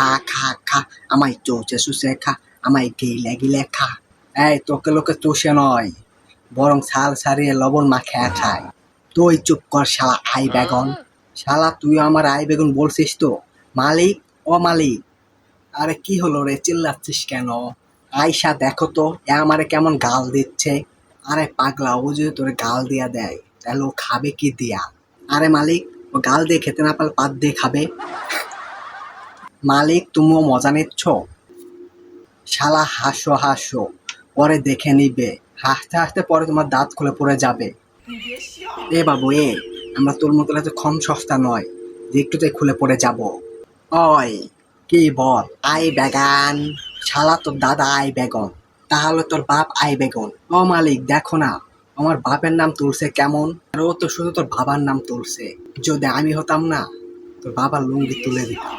খা খা খা, আমায় চোচে চুষে খা, আমায় গিলে গিলে খা। এই তোকে লোকে চষে নয়, বরং ছাল ছাড়িয়ে লবণ মাখিয়ে খায়। তুই চুপ কর শালা আই বেগন। শালা তুই আমার আই বেগুন বলছিস তো? মালিক, ও মালিক। আরে কি হলো রে, চিল্লাচ্ছিস কেন? আয়সা দেখো তো, এ আমারে কেমন গাল দিচ্ছে। আরে পাগলা, ও যদি তোরে গাল দিয়া দেয় তাহলে ও খাবে কি দিয়া? আরে মালিক, ও গাল দিয়ে খেতে না পারলে পাত দিয়ে খাবে। মালিক, তুমিও মজা নিচ্ছ? শালা হাসো হাসো, পরে দেখে নিবে। হাসতে হাসতে পরে তোমার দাঁত খুলে পড়ে যাবে। এ বাবু এ, আমরা তোর মতো এত কম সস্তা নয় যে একটুতেই খুলে পড়ে যাব। ওই কি বল, আই বেগান। শালা তোর দাদা আই বেগন, তাহলে তোর বাপ আই বেগুন। ও মালিক দেখো না, আমার বাপের নাম তুলছে কেমন, আর ও তো শুধু তোর বাবার নাম তুলছে। যদি আমি হতাম না, তোর বাবার লুঙ্গি তুলে দিতাম।